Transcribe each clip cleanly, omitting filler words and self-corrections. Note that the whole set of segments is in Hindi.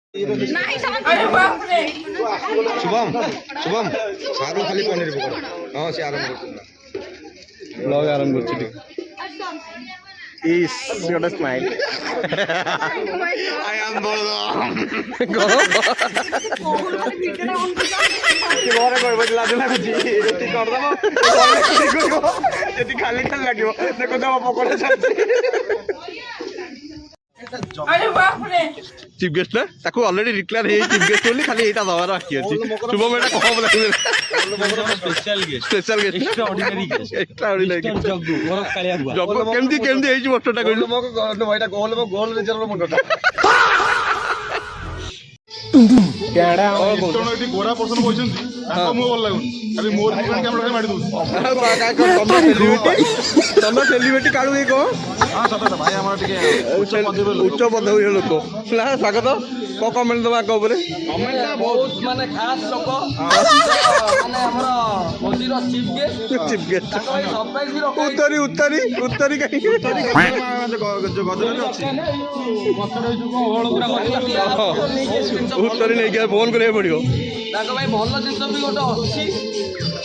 शुभम शुभम सारू खाली पनीर पकड़ हाँ से आरंभ कर ब्लॉग आरंभ कर इस गोटे स्माइल आई एम घरे कहब लाज लगुच करदेव खाली खाली लगे देखो देव पकड़ा चलती चीफ गेस्ट ना ताको ऑलरेडी डिक्लेयर है चीफ गेस्ट बोली खाली एटा दबार बाकी अछि शुभम एटा कहब लागले special guest extraordinary guest Jaggu केमती केमती हेइ मोटोटा कहलु मको भाईटा गोल रिजर्व मुंडटा केडा इस्टोनो एटी गोरा पर्सन बोलछन्ती ताको मो बोल लागु खाली मोर डिफरेंट कैमरा खाली माडी दउ तम सेलिब्रिटी काढू ए को हां सत भाई हमर टिके उच्च पदवी लोक ला स्वागत को कमेंट दबा को ऊपर कमेंट बहुत माने खास लोक माने हमर मोदी रो चीफ गेस्ट सरप्राइज भी रखो उत्तरी कहीं जो गजर अछि गजर जो होळ पूरा उत्तरी नहीं क्या फोन करे पड़ो ताको भाई भल जिंस भी गोटे अछि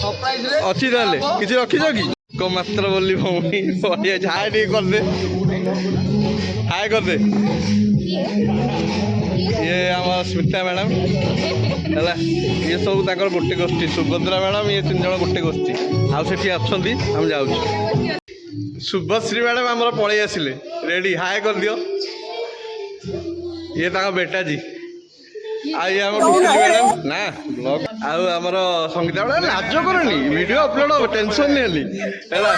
सरप्राइज रे अछि ताले किछि रखि जो कि को मात्र बोली भौणी बढ़िया हाय नहीं कर दे हाय कर दे ये हमारा स्मिता मैडम है ये सब ताकर गोटे गोष्ठी सुभद्रा मैडम ये तीन जन गोटे गोष्ठी आउ सेठी आछंती हम जाउछु शुभश्री मैडम हमर पळै आसिले रेडी हाय कर दियो ये ताका बेटा जी आई आम मैडम ना ब्लॉग आमर संगीता मैडम लाज करनी वीडियो अपलोड हो टेंशन नहीं है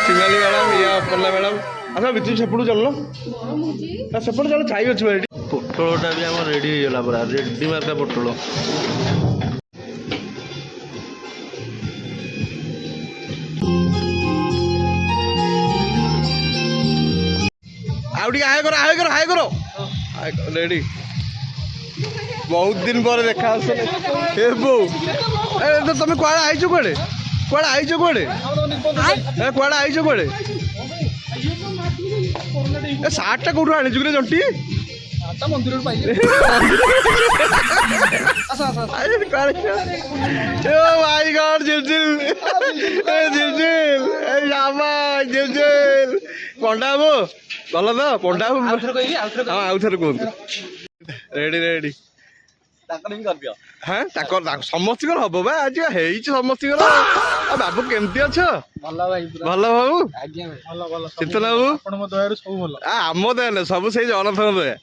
शिवाली मैडम ये पल्ला मैडम अच्छा भितर सेपटू चल सेपट चल छाई अच्छे पोटलटा भी आम रेडी होगा पूरा रेडी मार्का पोटल आउ हाय करो हाय करो हाय करो रेडी बहुत दिन पर देखा ए बो ए तुम कुआड़े आईचो कुआड़े कुआड़े आईचो कुआड़े कुआड़े आईचो कुआड़े ए सार्टटा कोठु आनिचु रे जंटी सार्टटा मंदिर पाई अरे कुआड़े ओ माय गॉड जिलजिल ए जिलजिल ए रामा जिलजिल पंडा बो भल तो पंडा हां आउथर को रेडी रेडी हाँ समस्त हम बा आज समस्त बाबू केमती अच्छ भल बाबू चेतन बाबू आम दया सब से जगन्नाथ दया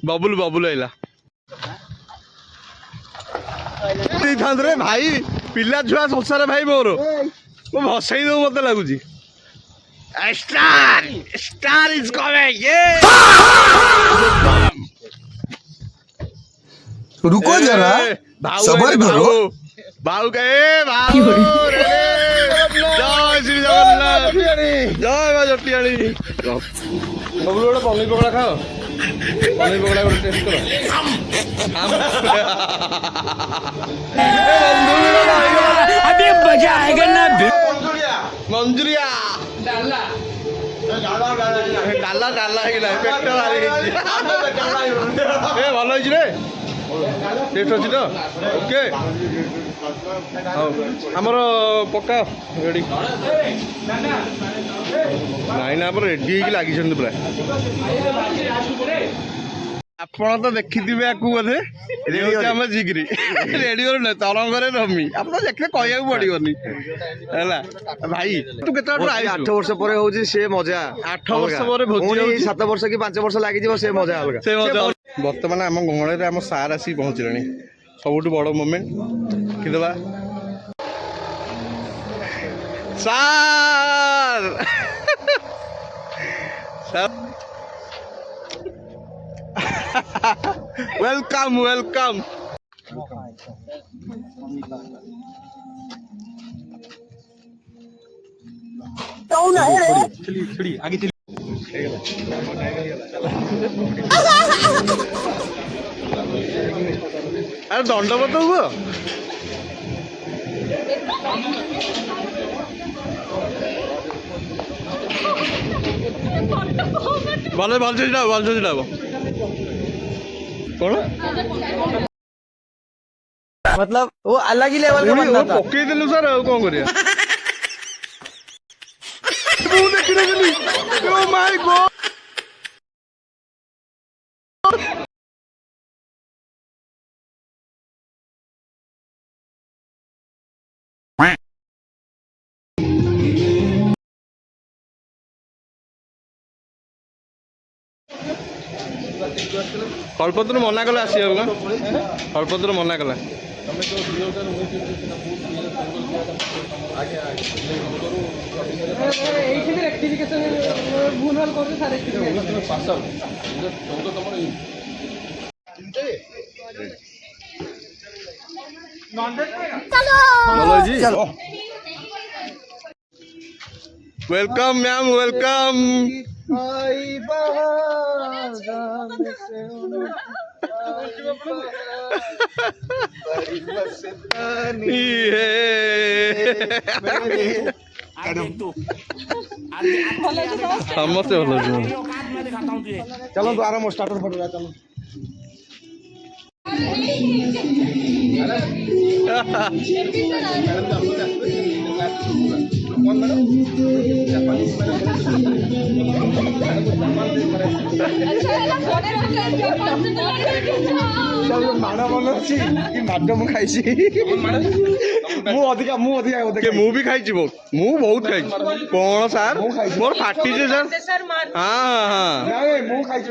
बबुल बबुल आइला रे भाई पिला छुआ संसार भाई मोर मो भसई दो मत लगुच स्टार स्टार इज कमिंग रुको जरा सबर करो भाऊ कहे भाऊ जय श्री जगन्नाथ जय मां जटियाणी बबलू गोटे पनीर पकड़ा खाओ पनीर पकड़ा गोटे टेस्ट अभी मजा आएगा ना मंजूरिया डाला डाला डाला पेट भारी भल रे टेस्ट अच्छी तो ओके आमर पक्का रेडी नाई ना रेडी लगी पूरा आपण तो देखी थे बोधे आम जिग्री रेडी कर तरंग रमी आप देखते कह पड़ोनी है भाई तू के 8 वर्ष पर हो से मजा 8 वर्ष पर 7 वर्ष कि 5 वर्ष लगी से मजा अलग से मजा बर्तमान आम गहण आम सार आसी पहुँचले सब बड़ मोमेंट कि दबा सार वेलकम वेलकम चलिए आगे चलिए अरे दंड बताऊ भल भल से भल से कौन मतलब वो अलग ही लेवल का बंदा था। पकई देलु सर आ कौन करिया तू देखि देली ओ माय गॉड कल्पत्र मना कला आसिया कल्पत्र मना कला चलो जी वेलकम मैम वेलकम समस्ते भल चलो तो आराम स्टार्टर पड़ चलो माड़ा मन अच्छी कि माड मु खाई मु भी खाई मु बहुत खाई कौन सार मोर फाटी जे सर हाँ हाँ मु खाई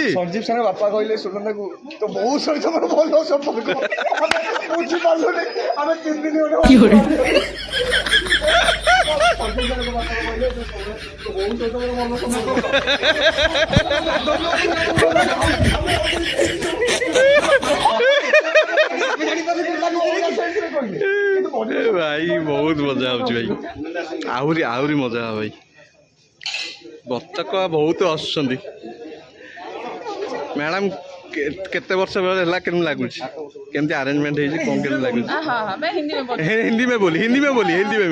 संजीव सर बापा कहले सुनंदा को तो बहुत सहित मोर भलो संपर्क बुझी पारलो ने आमे 3 दिन होने भाई बहुत मजा भाई आहरी आहरी मजा भाई बतक बहुत आसुंच मैडम केते वर्ष है केम लगुच केमती अरेंजमेंट है कौन केम लगुच हाँ मैं हिंदी में बोलती हिंदी में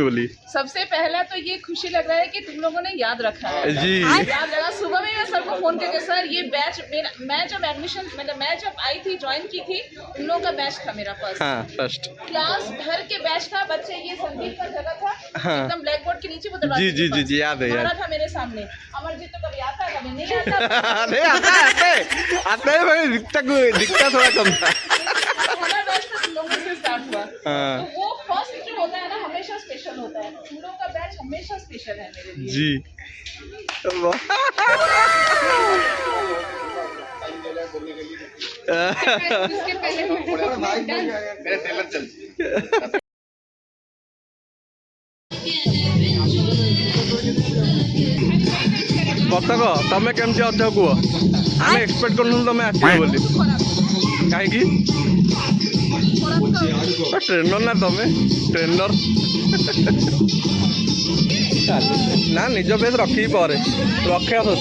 बोली सबसे पहला तो ये खुशी लग रहा है कि तुम लोगों ने याद रखा है जी याद लगा सुबह में मैं सर को फोन करके सर ये बैच मेरा मैं जब एडमिशन मतलब मैं जब आई थी ज्वाइन की थी तुम लोगों का बैच था मेरा फर्स्ट हाँ फर्स्ट क्लास भर के बैच था बच्चे ये संदीप का जगह था हाँ। एकदम ब्लैक बोर्ड के नीचे वो जी जी जी जी याद है खड़ा याद था मेरे सामने अमरजीत तो कभी आता है कभी नहीं आता नहीं आता है भाई दिखता थोड़ा कम था हमारा बैच तो तुम लोगों से स्टार्ट हुआ हाँ। तो वो फर्स्ट जो होता है ना हमेशा स्पेशल होता है तुम लोगों का बैच हमेशा स्पेशल है मेरे लिए जी उसके पहले बतक तमें केमती अच कह आम एक्सपेक्ट करूँ तुम आसो बोली कहीं ट्रेनर ना तमें ट्रेनर ना निज बेस रखी रखा सोच